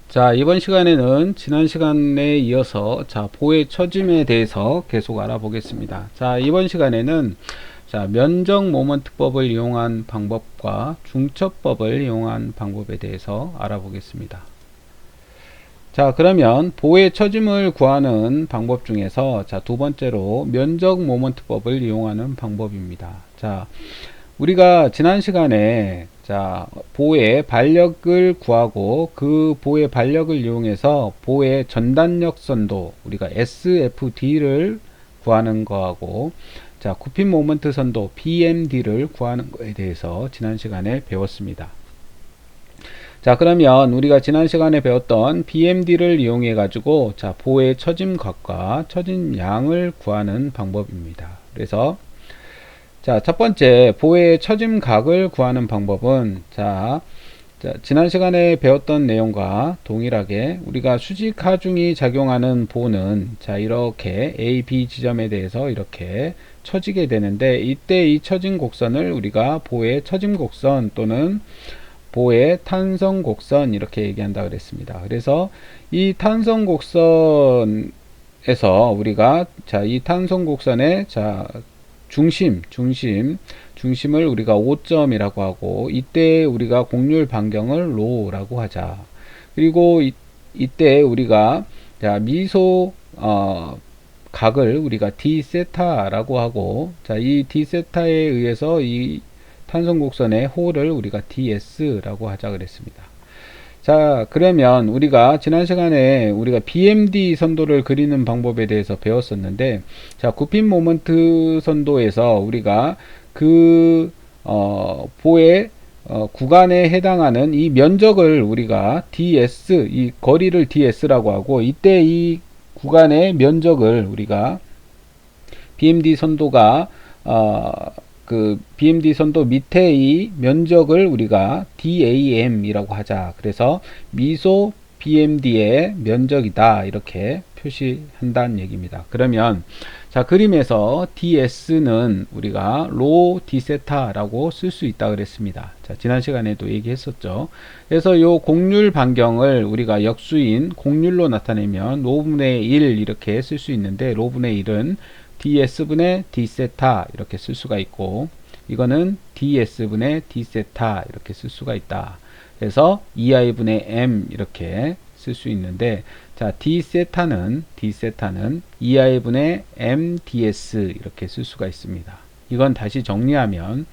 자, 이번 시간에는 지난 시간에 이어서 보의 처짐에 대해서 계속 알아보겠습니다. 자, 이번 시간에는 면적 모먼트법을 이용한 방법과 중첩법을 이용한 방법에 대해서 알아보겠습니다. 자, 그러면 보의 처짐을 구하는 방법 중에서 두 번째로 면적 모먼트법을 이용하는 방법입니다. 자, 우리가 지난 시간에 보의 반력을 구하고 그 보의 반력을 이용해서 보의 전단력 선도 우리가 SFD를 구하는 거하고 굽힌 모먼트 선도 BMD를 구하는 거에 대해서 지난 시간에 배웠습니다. 자, 그러면 우리가 지난 시간에 배웠던 BMD를 이용해 가지고 보의 처짐각과 처짐량을 구하는 방법입니다. 그래서 첫 번째 보의 처짐각을 구하는 방법은 지난 시간에 배웠던 내용과 동일하게 우리가 수직 하중이 작용하는 보는 이렇게 A, B 지점에 대해서 이렇게 처지게 되는데, 이때 이 처진 곡선을 우리가 보의 처짐 곡선 또는 보의 탄성 곡선 이렇게 얘기한다 그랬습니다. 그래서 이 탄성 곡선에서 우리가 이 탄성 곡선의 중심을 우리가 5점이라고 하고, 이때 우리가 곡률 반경을 로라고 하자. 그리고 이때 우리가 미소 각을 우리가 d 세타라고 하고, 이 d 세타에 의해서 이 탄성 곡선의 호를 우리가 ds라고 하자 그랬습니다. 자, 그러면 우리가 지난 시간에 우리가 BMD 선도를 그리는 방법에 대해서 배웠었는데, 굽힌 모먼트 선도에서 우리가 보의 구간에 해당하는 이 면적을 우리가 ds, 이 거리를 ds라고 하고, 이때 이 구간의 면적을 우리가 BMD 선도가 BMD 선도 밑에 이 면적을 우리가 DAM이라고 하자. 그래서 미소 BMD의 면적이다 이렇게 표시한다는 얘기입니다. 그러면 그림에서 DS는 우리가 로 D세타라고 쓸 수 있다 그랬습니다. 지난 시간에도 얘기했었죠. 그래서 요 곡률 반경을 우리가 역수인 곡률로 나타내면 로분의 1 이렇게 쓸 수 있는데, 로분의 1은 ds분의 d세타 이렇게 쓸 수가 있고, 이거는 ds분의 d세타 이렇게 쓸 수가 있다. 그래서 2i분의 m 이렇게 쓸 수 있는데, d세타는 2i분의 mds 이렇게 쓸 수가 있습니다. 이건 다시 정리하면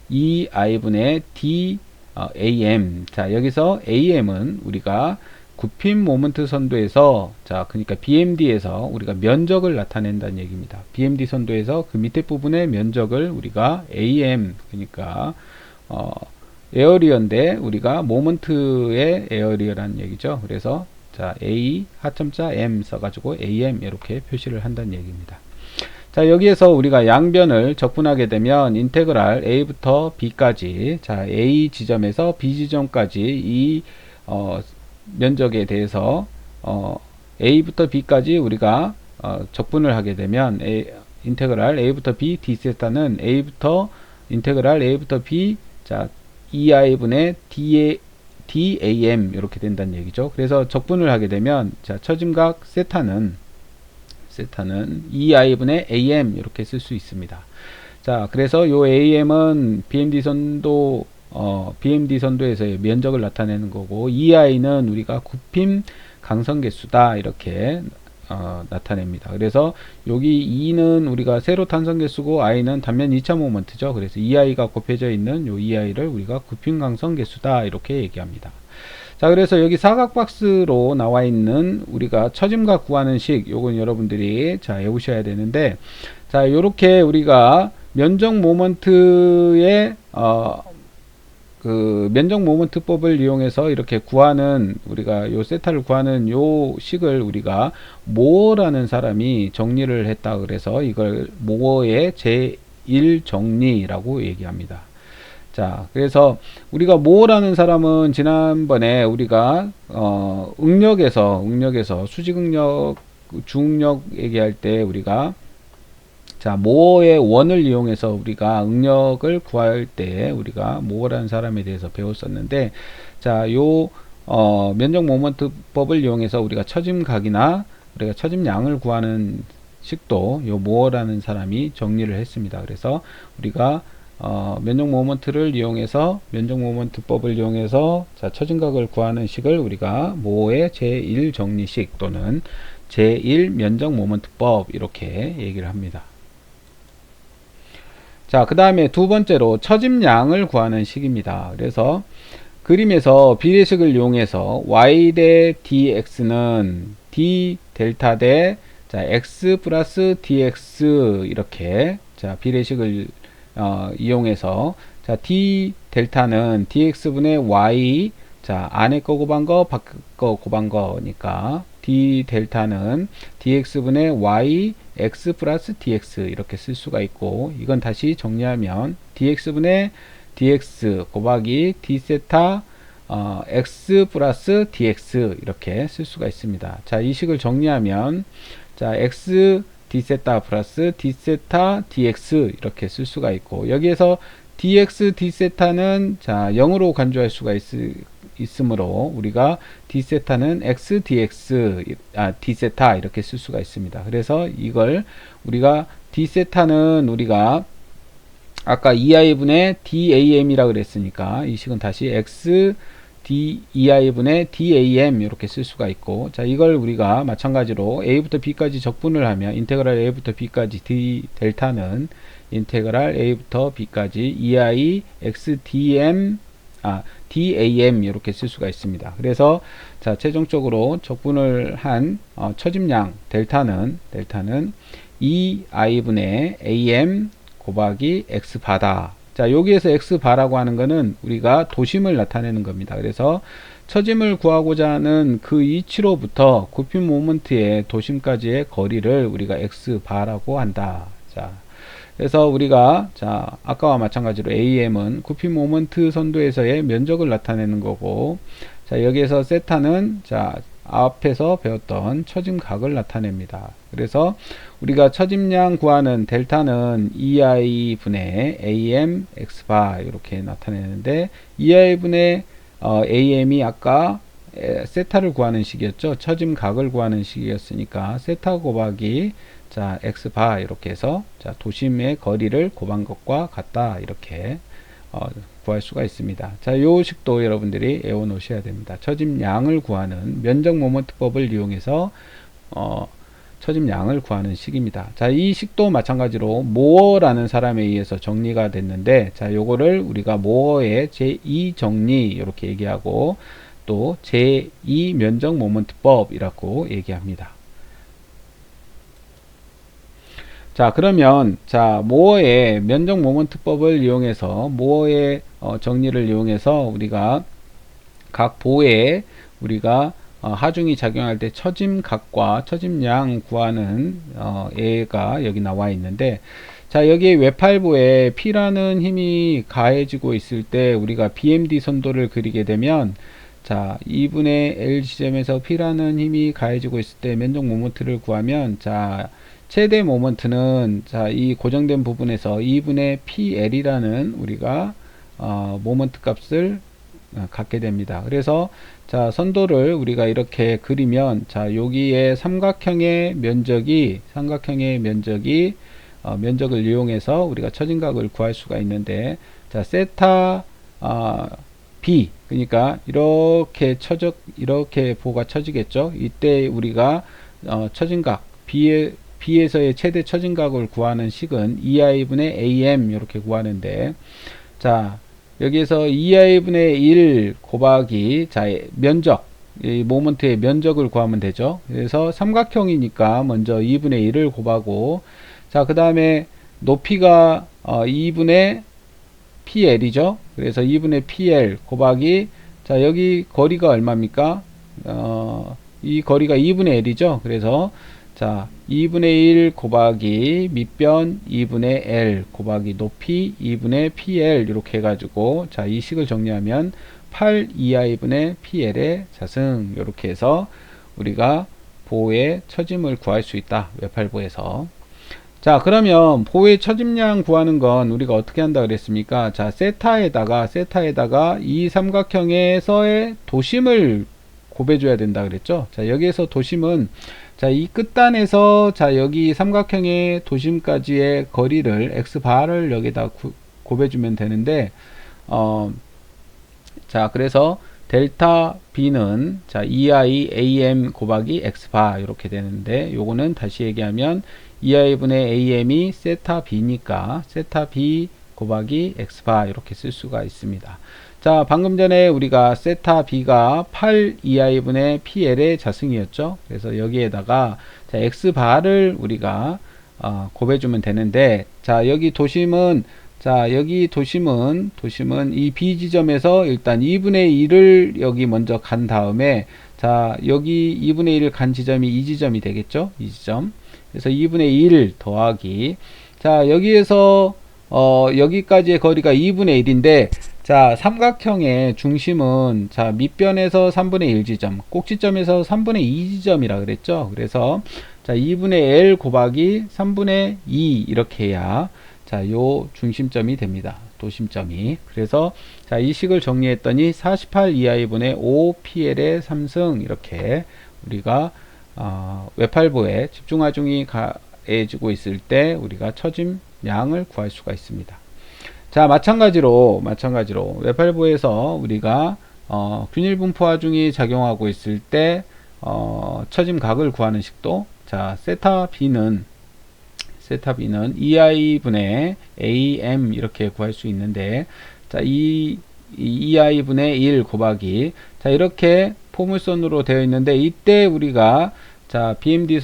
2i분의 dam, 여기서 am은 우리가 굽힌 모먼트 선도에서 그러니까 BMD에서 우리가 면적을 나타낸다는 얘기입니다. BMD 선도에서 그 밑에 부분의 면적을 우리가 AM, 그러니까 에어리어인데 우리가 모먼트의 에어리어라는 얘기죠. 그래서 A 하점자 M 써가지고 AM 이렇게 표시를 한다는 얘기입니다. 여기에서 우리가 양변을 적분하게 되면 인테그랄 A부터 B까지, A 지점에서 B 지점까지 이 면적에 대해서 A부터 B까지 우리가 적분을 하게 되면 인테그랄 A부터 B D세타는 인테그랄 A부터 B 2i분의 DAM 이렇게 된다는 얘기죠. 그래서 적분을 하게 되면 처짐각 세타는 2i분의 AM 이렇게 쓸 수 있습니다. 그래서 요 AM은 BMD 선도에서의 면적을 나타내는 거고, EI는 우리가 굽힘 강성계수다 이렇게 나타냅니다. 그래서 여기 E는 우리가 세로 탄성계수고 I는 단면 2차 모먼트죠. 그래서 EI가 곱해져 있는 요 EI를 우리가 굽힘 강성계수다 이렇게 얘기합니다. 그래서 여기 사각박스로 나와 있는 우리가 처짐각 구하는 식, 요건 여러분들이 외우셔야 되는데, 요렇게 우리가 면적 모먼트의 면적 모먼트법을 이용해서 이렇게 구하는, 우리가 요 세타를 구하는 요 식을 우리가 모어라는 사람이 정리를 했다 그래서 이걸 모어의 제1정리라고 얘기합니다. 그래서 우리가 모어라는 사람은 지난번에 우리가 응력에서 수직응력, 중응력 얘기할 때 우리가 모어의 원을 이용해서 우리가 응력을 구할 때 우리가 모어라는 사람에 대해서 배웠었는데, 요 면적 모먼트법을 이용해서 우리가 처짐각이나 우리가 처짐량을 구하는 식도 요 모어라는 사람이 정리를 했습니다. 그래서 우리가 면적 모먼트를 이용해서 면적 모먼트법을 이용해서 자, 처짐각을 구하는 식을 우리가 모어의 제1 정리식 또는 제1 면적 모먼트법 이렇게 얘기를 합니다. 자, 그 다음에 두 번째로 처짐량을 구하는 식입니다. 그래서 그림에서 비례식을 이용해서 y 대 dx는 d 델타 대 자, x 플러스 dx 이렇게 자, 비례식을 이용해서 자, d 델타는 dx분의 y 자, 안에 거 곱한 거 밖에 거 곱한 거니까 d 델타는 dx분의 y x 플러스 dx 이렇게 쓸 수가 있고, 이건 다시 정리하면 dx분의 dx 곱하기 d 세타 x 플러스 dx 이렇게 쓸 수가 있습니다. 자, 이 식을 정리하면 자, x d 세타 플러스 d 세타 dx 이렇게 쓸 수가 있고, 여기에서 dx d 세타는 자 0으로 간주할 수가 있으므로 우리가 d 세타는 x dx d 세타 이렇게 쓸 수가 있습니다. 그래서 이걸 우리가 d 세타는 우리가 아까 2i분의 dam이라 그랬으니까 이 식은 다시 x d2i분의 dam 이렇게 쓸 수가 있고, 자, 이걸 우리가 마찬가지로 a부터 b까지 적분을 하면 인테그랄 a부터 b까지 d 델타는 인테그랄 a부터 b까지 2i x dam dam 이렇게 쓸 수가 있습니다. 그래서 자, 최종적으로 적분을 한 처짐량 델타는 2i분의 am 곱하기 x 바다. 자, 여기에서 x 바라고 하는 거는 우리가 도심을 나타내는 겁니다. 그래서 처짐을 구하고자 하는 그 이치로부터 굽힌 모먼트의 도심까지의 거리를 우리가 x 바라고 한다. 자, 그래서 우리가 자, 아까와 마찬가지로 am은 굽힌 모먼트 선도에서의 면적을 나타내는 거고, 자, 여기에서 세타는 자, 앞에서 배웠던 처짐각을 나타냅니다. 그래서 우리가 처짐량 구하는 델타는 2i 분의 am x바 이렇게 나타내는데, 2i 분의 am이 아까 세타를 구하는 식이었죠. 처짐각을 구하는 식이었으니까 세타 곱하기 자 x바 이렇게 해서 자, 도심의 거리를 곱한 것과 같다 이렇게 구할 수가 있습니다. 자, 요 식도 여러분들이 외워 놓으셔야 됩니다. 처짐량을 구하는 면적 모먼트법을 이용해서 처짐량을 구하는 식입니다. 자, 이 식도 마찬가지로 모어라는 사람에 의해서 정리가 됐는데, 자, 요거를 우리가 모어의 제2 정리 이렇게 얘기하고 또 제2 면적 모먼트법이라고 얘기합니다. 자, 그러면 자, 모어의 면적 모먼트법을 이용해서 모어의 정리를 이용해서 우리가 각 보에 우리가 하중이 작용할 때 처짐각과 처짐량 구하는 예가 여기 나와 있는데, 자, 여기 외팔부에 P라는 힘이 가해지고 있을 때 우리가 BMD 선도를 그리게 되면 자, 2분의 L 지점에서 P라는 힘이 가해지고 있을 때 면적 모먼트를 구하면 자, 최대 모먼트는 자, 이 고정된 부분에서 2분의 PL이라는 우리가 모먼트 값을 갖게 됩니다. 그래서 자, 선도를 우리가 이렇게 그리면 자, 여기에 삼각형의 면적을 이용해서 우리가 처짐각을 구할 수가 있는데, 자, 세타 B 그러니까 이렇게 보가 쳐지겠죠. 이때 우리가 처짐각 B에서의 최대 처짐각을 구하는 식은 2i분의 am 이렇게 구하는데, 자, 여기에서 2i분의 1 곱하기 자, 면적 이 모먼트의 면적을 구하면 되죠. 그래서 삼각형이니까 먼저 2분의 1을 곱하고, 자, 그 다음에 높이가 2분의 PL이죠. 그래서 2분의 PL 곱하기 자, 여기 거리가 얼마입니까? 이 거리가 2분의 L이죠. 그래서 자, 2분의 1 곱하기 밑변 2분의 L 곱하기 높이 2분의 PL 이렇게 해가지고 자, 이 식을 정리하면 8 2i분의 PL의 자승 이렇게 해서 우리가 보의 처짐을 구할 수 있다. 외팔보에서. 자, 그러면 보의 처짐량 구하는 건 우리가 어떻게 한다 그랬습니까? 자, 세타에다가 이 삼각형에서의 도심을 곱해줘야 된다 그랬죠? 자, 여기에서 도심은, 자, 이 끝단에서, 자, 여기 삼각형의 도심까지의 거리를, x바를 여기다 곱해주면 되는데, 자, 그래서 델타 b는 자 2i am 곱하기 x바 이렇게 되는데, 요거는 다시 얘기하면 2i 분의 am이 세타 b니까 세타 b 곱하기 x바 이렇게 쓸 수가 있습니다. 자, 방금 전에 우리가 세타 b가 8 2i 분의 pl의 자승이었죠. 그래서 여기에다가 자, x바를 우리가 곱해주면 되는데, 자, 여기 도심은, 자, 여기 도심은 이 B 지점에서 일단 2분의 1을 여기 먼저 간 다음에, 자, 여기 2분의 1을 간 지점이 이 지점이 되겠죠? 이 지점. 그래서 2분의 1 더하기, 자, 여기에서, 여기까지의 거리가 2분의 1인데, 자, 삼각형의 중심은, 자, 밑변에서 3분의 1 지점, 꼭지점에서 3분의 2 지점이라 그랬죠? 그래서, 자, 2분의 L 곱하기 3분의 2 이렇게 해야, 자, 요 중심점이 됩니다. 도심점이. 그래서 자, 이 식을 정리했더니 48 2i분의 5pl의 3승 이렇게 우리가 외팔부에 집중하중이 가해지고 있을 때 우리가 처짐량을 구할 수가 있습니다. 자, 마찬가지로 외팔부에서 우리가 균일분포하중이 작용하고 있을 때 처짐각을 구하는 식도, 자, 세타 b는 2i분의 am 이렇게 구할 수 있는데, 자, 이 2i분의 1 곱하기, 자, 이렇게 포물선으로 되어 있는데, 이때 우리가 자, BMD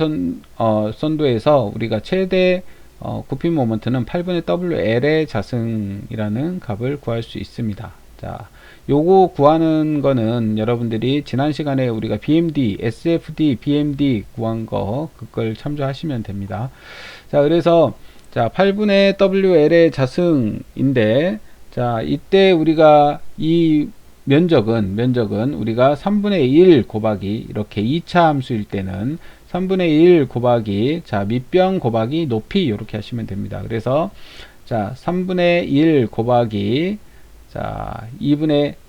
선도에서 우리가 최대 굽힘 모먼트는 8분의 WL의 자승이라는 값을 구할 수 있습니다. 자, 요거 구하는 거는 여러분들이 지난 시간에 우리가 BMD, SFD, BMD 구한 거 그걸 참조하시면 됩니다. 자, 그래서 자, 8분의 WL의 자승인데, 자, 이때 우리가 이 면적은 우리가 3분의 1 곱하기 이렇게 2차 함수일 때는 3분의 1 곱하기 자, 밑변 곱하기 높이 이렇게 하시면 됩니다. 그래서 자, 3분의 1 곱하기 자,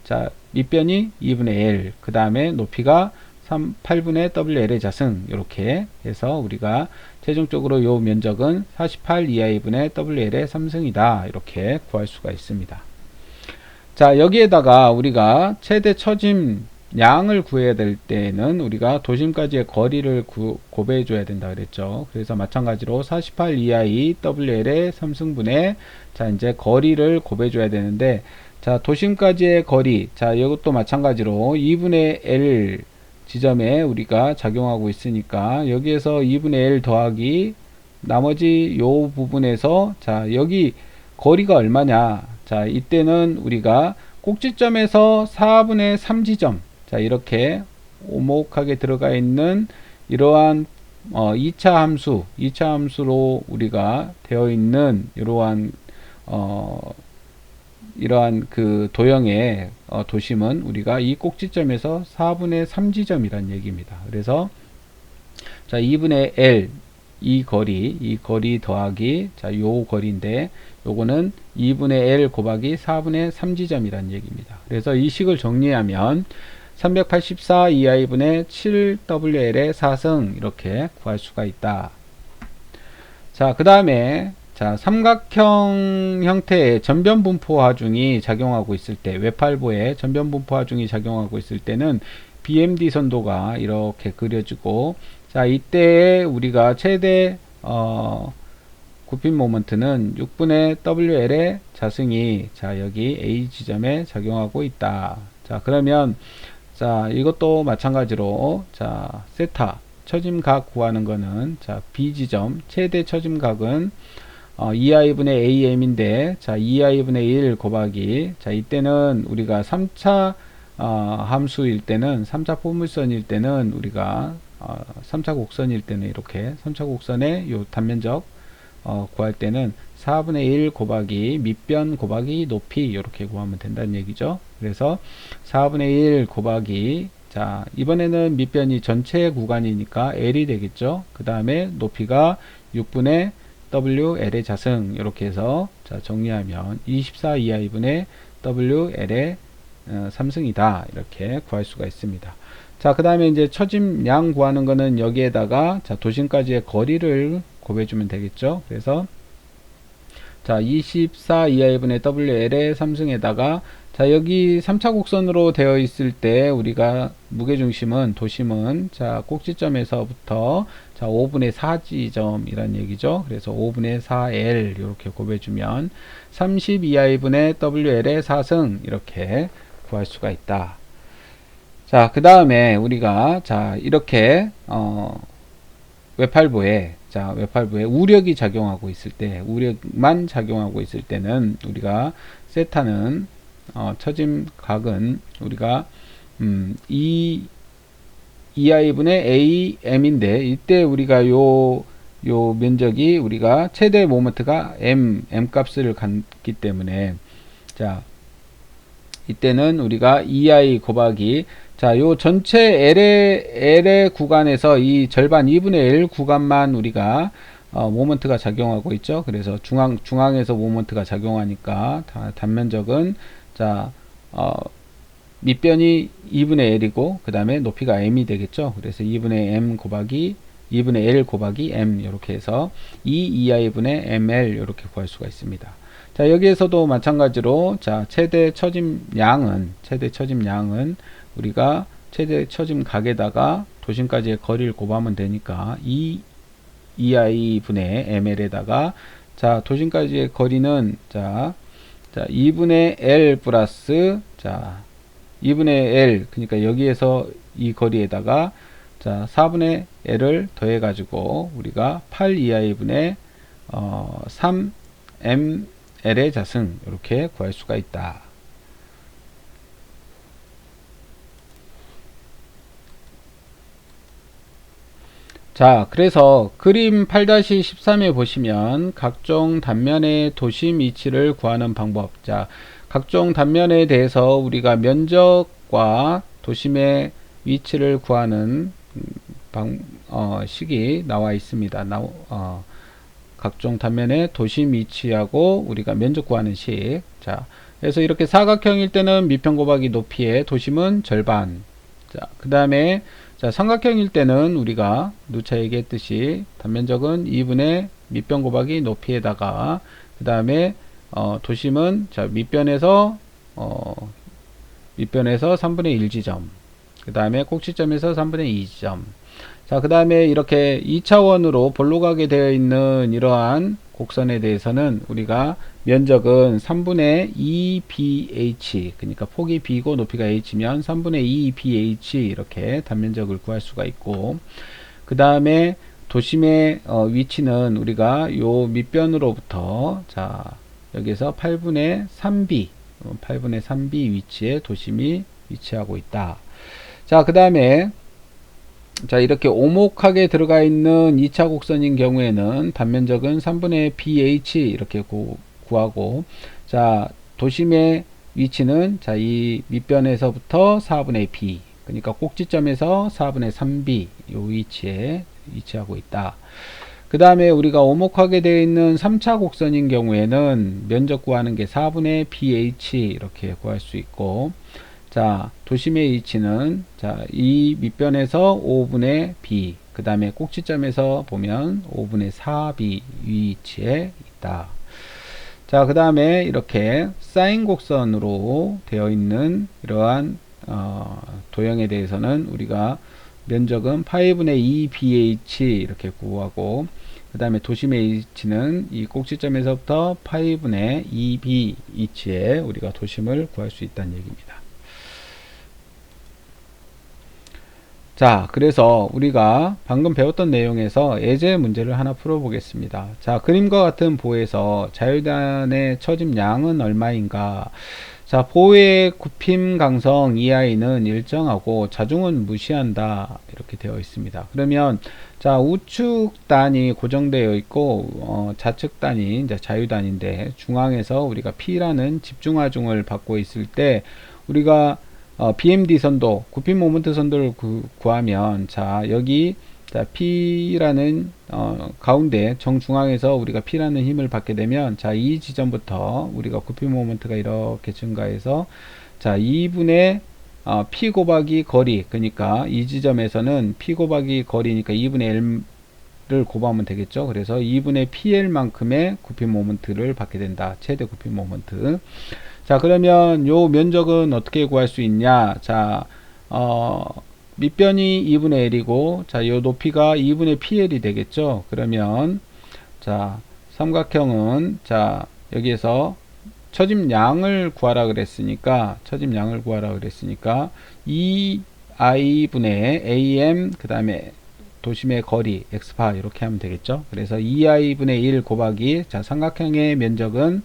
자, 밑변이 2분의 L, 그 다음에 높이가 8분의 WL의 자승, 이렇게 해서 우리가 최종적으로 요 면적은 48 2i분의 WL의 3승이다. 이렇게 구할 수가 있습니다. 자, 여기에다가 우리가 최대 처짐량을 구해야 될 때는 우리가 도심까지의 거리를 곱해 줘야 된다 그랬죠. 그래서 마찬가지로 48 2i WL의 3승분의 자, 이제 거리를 곱해 줘야 되는데, 자, 도심까지의 거리, 자, 이것도 마찬가지로 2분의 L 지점에 우리가 작용하고 있으니까 여기에서 2분의 L 더하기 나머지 요 부분에서, 자, 여기 거리가 얼마냐, 자, 이때는 우리가 꼭지점에서 4분의 3 지점, 자, 이렇게 오목하게 들어가 있는 이러한 2차 함수로 우리가 되어 있는 이러한 그 도형의 도심은 우리가 이 꼭지점에서 4분의 3 지점이란 얘기입니다. 그래서 자, 2분의 L 이 거리 더하기 자, 요 거리인데 요거는 2분의 L 곱하기 4분의 3 지점이란 얘기입니다. 그래서 이 식을 정리하면 384 2i분의 7WL의 4승 이렇게 구할 수가 있다. 자, 그 다음에 자, 삼각형 형태의 전변분포 하중이 작용하고 있을 때, 외팔부에 전변분포 하중이 작용하고 있을 때는 BMD 선도가 이렇게 그려지고, 자, 이때 우리가 최대 굽힘 모먼트는 6분의 WL의 자승이 자, 여기 A 지점에 작용하고 있다. 자, 그러면 자, 이것도 마찬가지로 자, 세타 처짐각 구하는 거는 자, B 지점 최대 처짐각은 2i분의 am인데, 자, 2i분의 1 곱하기, 자, 이때는 우리가 3차 함수일 때는, 3차 포물선일 때는 우리가 3차 곡선일 때는 이렇게 3차 곡선의 요 단면적 구할 때는 4분의 1 곱하기 밑변 곱하기 높이 이렇게 구하면 된다는 얘기죠. 그래서 4분의 1 곱하기, 자, 이번에는 밑변이 전체 구간이니까 L이 되겠죠. 그 다음에 높이가 6분의 WL의 자승 이렇게 해서 자 정리하면 24 2i분의 WL의 3승이다 이렇게 구할 수가 있습니다. 자 그 다음에 이제 처짐량 구하는 거는 여기에다가 자 도심까지의 거리를 곱해주면 되겠죠. 그래서 자 24 2i분의 WL의 3승에다가 자 여기 3차 곡선으로 되어 있을 때 우리가 무게중심은 도심은 자 꼭지점에서부터 자 5분의 4 지점이란 얘기죠. 그래서 5분의 4L 이렇게 곱해주면 32i분의 WL의 4승 이렇게 구할 수가 있다. 자 그 다음에 우리가 자 이렇게 외팔부에 우력이 작용하고 있을 때 우력만 작용하고 있을 때는 우리가 세타는 처짐각은 우리가 2i분의 am인데 이때 우리가 요 면적이 우리가 최대 모먼트가 m 값을 갖기 때문에 자 이때는 우리가 2i 곱하기 자 요 전체 L의 구간에서 이 절반 2분의 L 구간만 우리가 모먼트가 작용하고 있죠. 그래서 중앙에서 모먼트가 작용하니까 단면적은 자 밑변이 2분의 L이고 그 다음에 높이가 M이 되겠죠. 그래서 2분의 L 곱하기 M 이렇게 해서 2i분의 ML 이렇게 구할 수가 있습니다. 자 여기에서도 마찬가지로 자 최대 처짐량은 우리가 최대 처짐각에다가 도심까지의 거리를 곱하면 되니까 2i분의 ML에다가 자 도심까지의 거리는 자 2분의 L 플러스 자 2분의 L 그러니까 여기에서 이 거리에다가 자 4분의 L을 더해 가지고 우리가 8 2i분의 3mL의 자승 이렇게 구할 수가 있다. 자 그래서 그림 8-13에 보시면 각종 단면의 도심 위치를 구하는 방법 자 각종 단면에 대해서 우리가 면적과 도심의 위치를 구하는 식이 나와 있습니다. 각종 단면의 도심 위치하고 우리가 면적 구하는 식. 자, 그래서 이렇게 사각형일 때는 밑변 곱하기 높이의 도심은 절반. 자, 그 다음에 자 삼각형일 때는 우리가 누차 얘기했듯이 단면적은 2분의 밑변 곱하기 높이에다가 그 다음에 도심은 자 밑변에서 3분의 1지점 그 다음에 꼭지점에서 3분의 2지점 자 그 다음에 이렇게 2차원으로 볼로 가게 되어 있는 이러한 곡선에 대해서는 우리가 면적은 3분의 2bh 그러니까 폭이 b고 높이가 h면 3분의 2bh 이렇게 단면적을 구할 수가 있고 그 다음에 도심의 위치는 우리가 요 밑변으로부터 자 여기서 8분의 3b 위치에 도심이 위치하고 있다. 자 그 다음에 자 이렇게 오목하게 들어가 있는 2차 곡선인 경우에는 단면적은 3분의 bh 이렇게 구하고 자 도심의 위치는 자 이 밑변에서부터 4분의 b 그러니까 꼭지점에서 4분의 3b 요 위치에 위치하고 있다. 그 다음에 우리가 오목하게 되어 있는 3차 곡선인 경우에는 면적 구하는 게 4분의 bh 이렇게 구할 수 있고 자 도심의 위치는 자 이 밑변에서 5분의 b 그 다음에 꼭지점에서 보면 5분의 4b 위치에 있다. 자 그 다음에 이렇게 사인 곡선으로 되어 있는 이러한 도형에 대해서는 우리가 면적은 8분의 2bh 이렇게 구하고 그 다음에 도심의 위치는 이 꼭지점에서부터 8분의 2b 위치에 우리가 도심을 구할 수 있다는 얘기입니다. 자 그래서 우리가 방금 배웠던 내용에서 예제 문제를 하나 풀어보겠습니다. 자 그림과 같은 보에서 자유단의 처짐량은 얼마인가. 자 보의 굽힘 강성 EI는 일정하고 자중은 무시한다 이렇게 되어 있습니다. 그러면 자 우측 단이 고정되어 있고 좌측 단이 이제 자유단인데 중앙에서 우리가 P라는 집중하중을 받고 있을 때 우리가 BMD 선도 굽힘 모먼트 선도를 구하면 자 여기 자, P라는 가운데 정중앙에서 우리가 P라는 힘을 받게 되면, 자, 이 지점부터 우리가 굽히 모먼트가 이렇게 증가해서, 자, 2분의 P 곱하기 거리, 그러니까 이 지점에서는 P 곱하기 거리니까 2분의 L을 곱하면 되겠죠. 그래서 2분의 PL만큼의 굽히 모먼트를 받게 된다. 최대 굽히 모먼트. 자, 그러면 요 면적은 어떻게 구할 수 있냐? 자, 밑변이 2분의 L이고, 자, 요 높이가 2분의 PL이 되겠죠. 그러면, 자, 삼각형은, 자, 여기에서 처짐량을 구하라 그랬으니까, 2i분의 AM, 그 다음에 도심의 거리, x파, 이렇게 하면 되겠죠. 그래서 2i분의 1 곱하기, 자, 삼각형의 면적은,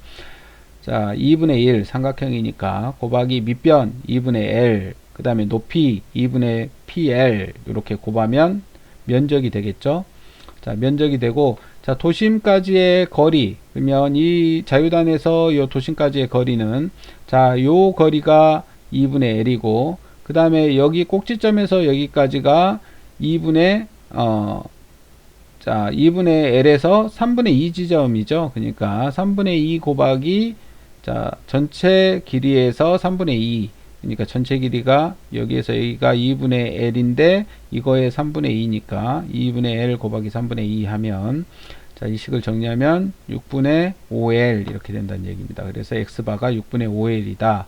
자, 2분의 1 삼각형이니까 곱하기 밑변 2분의 L, 그 다음에 높이 2분의 PL 이렇게 곱하면 면적이 되겠죠. 자, 면적이 되고, 자, 도심까지의 거리, 그러면 이 자유단에서 요 도심까지의 거리는, 자, 요 거리가 2분의 L이고, 그 다음에 여기 꼭지점에서 여기까지가 2분의 자, 2분의 L에서 3분의 2 지점이죠. 그러니까 3분의 2 곱하기, 자, 전체 길이에서 3분의 2. 그러니까 전체 길이가 여기에서 여기가 2분의 L인데 이거의 3분의 2니까 2분의 L 곱하기 3분의 2 하면, 자, 이 식을 정리하면 6분의 5L 이렇게 된다는 얘기입니다. 그래서 X바가 6분의 5L이다. 자,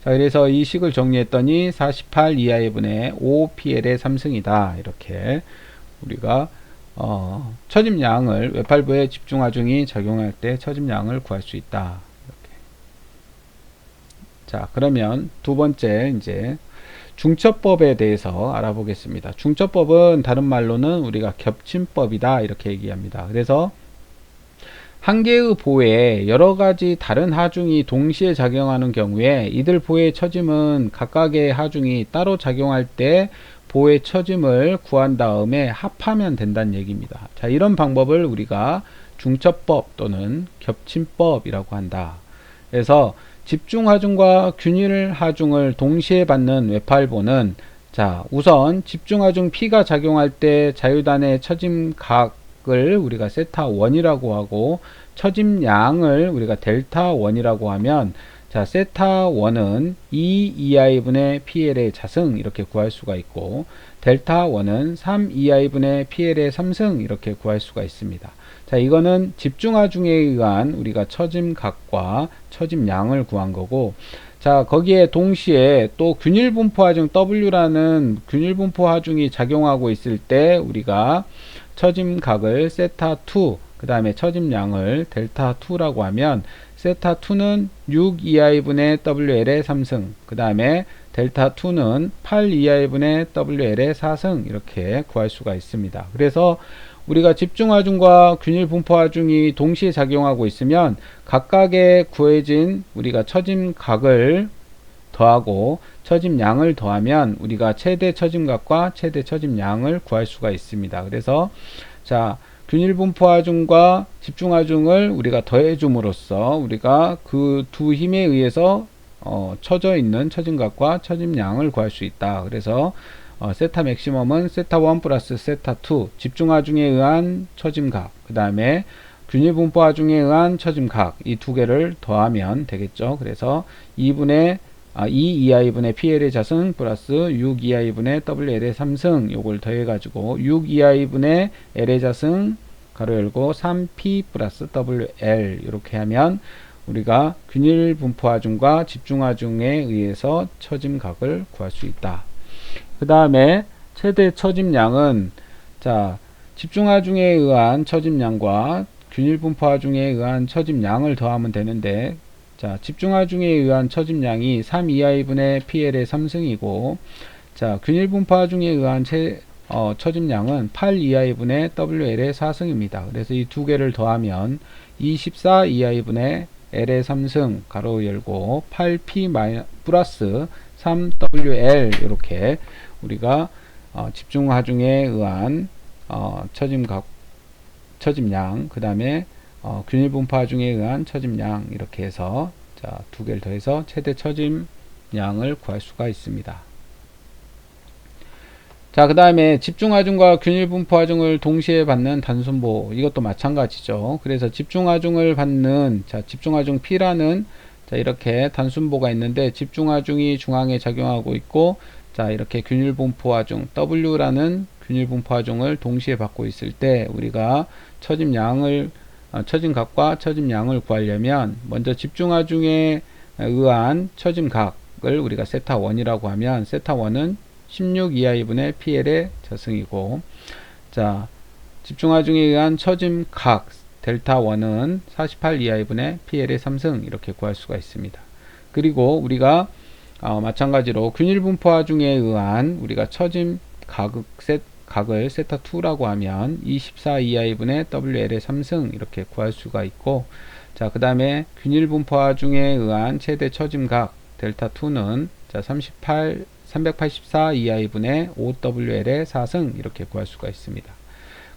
그래서 이 식을 정리했더니 48 2i분의 5PL의 3승이다. 이렇게 우리가 처짐량을 외팔부의 집중하중이 작용할 때 처짐량을 구할 수 있다. 이렇게. 자, 그러면 두 번째 이제 중첩법에 대해서 알아보겠습니다. 중첩법은 다른 말로는 우리가 겹침법이다 이렇게 얘기합니다. 그래서 한 개의 보에 여러 가지 다른 하중이 동시에 작용하는 경우에 이들 보의 처짐은 각각의 하중이 따로 작용할 때 보의 처짐을 구한 다음에 합하면 된다는 얘기입니다. 자, 이런 방법을 우리가 중첩법 또는 겹침법이라고 한다. 그래서 집중하중과 균일하중을 동시에 받는 외팔보는, 자, 우선 집중하중 P가 작용할 때 자유단의 처짐각을 우리가 세타 1이라고 하고 처짐량을 우리가 델타 1이라고 하면, 자, 세타 1은 2i분의 PL의 자승 이렇게 구할 수가 있고, 델타 1은 3i분의 PL의 3승 이렇게 구할 수가 있습니다. 자, 이거는 집중하중에 의한 우리가 처짐각과 처짐량을 구한 거고, 자, 거기에 동시에 또 균일분포하중 W라는 균일분포하중이 작용하고 있을 때 우리가 처짐각을 세타2, 그 다음에 처짐량을 델타2라고 하면, 세타2는 6i분의 WL의 3승, 그 다음에 델타2는 8i분의 WL의 4승 이렇게 구할 수가 있습니다. 그래서 우리가 집중하중과 균일분포하중이 동시에 작용하고 있으면 각각의 구해진 우리가 처짐각을 더하고 처짐량을 더하면 우리가 최대 처짐각과 최대 처짐량을 구할 수가 있습니다. 그래서, 자, 균일분포하중과 집중하중을 우리가 더해줌으로써 우리가 그 두 힘에 의해서 처져 있는 처짐각과 처짐량을 구할 수 있다. 그래서 세타 맥시멈은 세타 1 플러스 세타 2, 집중하중에 의한 처짐각, 그 다음에 균일분포하중에 의한 처짐각, 이 두 개를 더하면 되겠죠. 그래서 2i분의 PL의 자승 플러스 6i분의 WL의 3승 요걸 더해가지고 6i분의 L의 자승 가로 열고 3P 플러스 WL 이렇게 하면 우리가 균일분포하중과 집중하중에 의해서 처짐각을 구할 수 있다. 그 다음에 최대 처짐량은, 자, 집중하중에 의한 처짐량과 균일분포하중에 의한 처짐량을 더하면 되는데, 자, 집중하중에 의한 처짐량이 3i분의 PL의 3승이고, 자, 균일분포하중에 의한 처짐량은 8i분의 WL의 4승입니다. 그래서 이 두 개를 더하면 24i분의 L의 3승 가로 열고 8P 플러스 3WL 이렇게 우리가 집중하중에 의한 처짐각, 처짐량, 그 다음에 균일분포하중에 의한 처짐량 이렇게 해서, 자, 두 개를 더해서 최대 처짐량을 구할 수가 있습니다. 자, 그 다음에 집중하중과 균일분포하중을 동시에 받는 단순보, 이것도 마찬가지죠. 그래서 집중하중을 받는, 자, 집중하중 P라는, 자, 이렇게 단순보가 있는데, 집중하중이 중앙에 작용하고 있고, 자, 이렇게 균일분포하중 W라는 균일분포하중을 동시에 받고 있을 때, 우리가 처짐양을, 처짐각과 처짐양을 구하려면, 먼저 집중하중에 의한 처짐각을 우리가 세타1이라고 하면, 세타1은 16 2i분의 PL의 저승이고, 자, 집중하중에 의한 처짐각 델타 1은 48 2i분의 PL의 3승 이렇게 구할 수가 있습니다. 그리고 우리가 마찬가지로 균일분포하중에 의한 우리가 처짐각을 세타 2라고 하면 24 2i분의 WL의 3승 이렇게 구할 수가 있고, 자, 그 다음에 균일분포하중에 의한 최대 처짐각 델타 2는 자, 384 2i분의 5WL의 4승 이렇게 구할 수가 있습니다.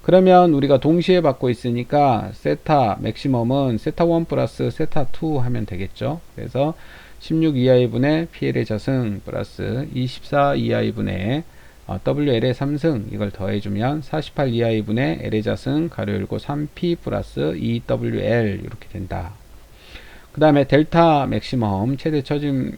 그러면 우리가 동시에 받고 있으니까 세타 맥시멈은 세타1 플러스 세타2 하면 되겠죠. 그래서 16 2i분의 PL의 저승 플러스 24 2i분의 WL의 3승 이걸 더해주면 48 2i분의 L의 저승 가로 열고 3P 플러스 2WL 이렇게 된다. 그 다음에 델타 맥시멈 최대 처짐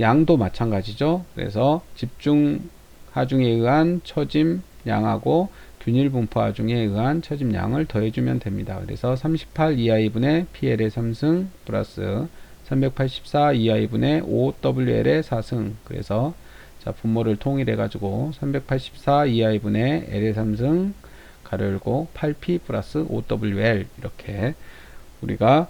양도 마찬가지죠. 그래서 집중하중에 의한 처짐양하고 균일분포하중에 의한 처짐양을 더해주면 됩니다. 그래서 38 2i분의 PL의 3승 플러스 384 2i분의 5WL의 4승, 그래서 자, 분모를 통일해 가지고 384 2i분의 L의 3승 가로 열고 8P 플러스 5WL 이렇게 우리가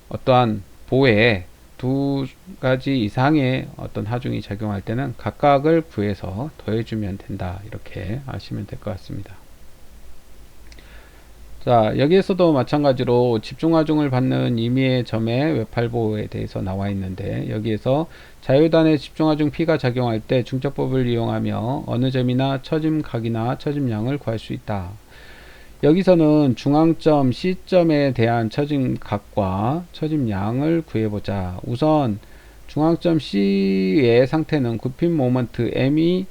어떠한 보에 두 가지 이상의 어떤 하중이 작용할 때는 각각을 구해서 더해주면 된다. 이렇게 아시면 될 것 같습니다. 자, 여기에서도 마찬가지로 집중하중을 받는 임의의 점의 외팔보에 대해서 나와 있는데, 여기에서 자유단의 집중하중 P가 작용할 때 중첩법을 이용하며 어느 점이나 처짐각이나 처짐량을 구할 수 있다. 여기서는 중앙점 C점에 대한 처짐각과 처짐량을 구해보자. 우선 중앙점 C의 상태는 굽힌 모먼트 M이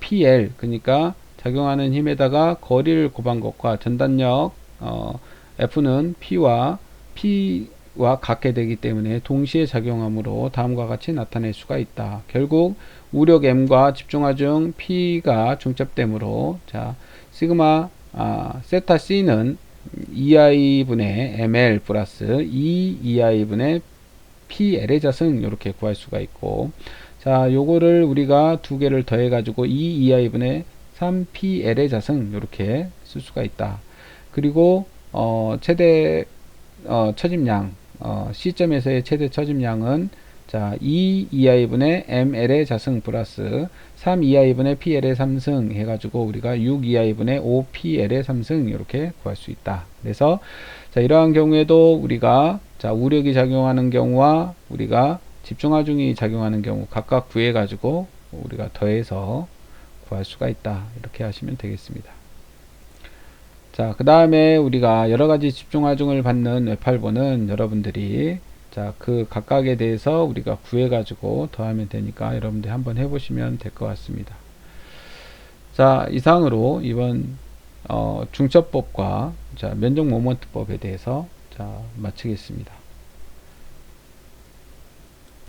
PL, 그러니까 작용하는 힘에다가 거리를 곱한 것과 전단력 F는 P와 같게 되기 때문에 동시에 작용하므로 다음과 같이 나타낼 수가 있다. 결국 우력 M과 집중하중 P가 중첩되므로, 자, 시그마 세타 C는 2i분의 ml 플러스 2i분의 PL의 자승 이렇게 구할 수가 있고, 자, 요거를 우리가 두 개를 더해 가지고 2i분의 3PL의 자승 이렇게 쓸 수가 있다. 그리고 최대 처짐량 C점에서의 최대 처짐량은 자, 2i분의 ml의 자승 플러스 3 2i분의 pl의 3승 해가지고 우리가 6 2i분의 5pl의 3승 이렇게 구할 수 있다. 그래서 자, 이러한 경우에도 우리가 자, 우력이 작용하는 경우와 우리가 집중하중이 작용하는 경우 각각 구해가지고 우리가 더해서 구할 수가 있다. 이렇게 하시면 되겠습니다. 자, 그 다음에 우리가 여러가지 집중하중을 받는 외팔보는 여러분들이 자, 그 각각에 대해서 우리가 구해가지고 더하면 되니까 여러분들 한번 해보시면 될 것 같습니다. 자, 이상으로 이번 중첩법과 자, 면적 모먼트법에 대해서 자, 마치겠습니다.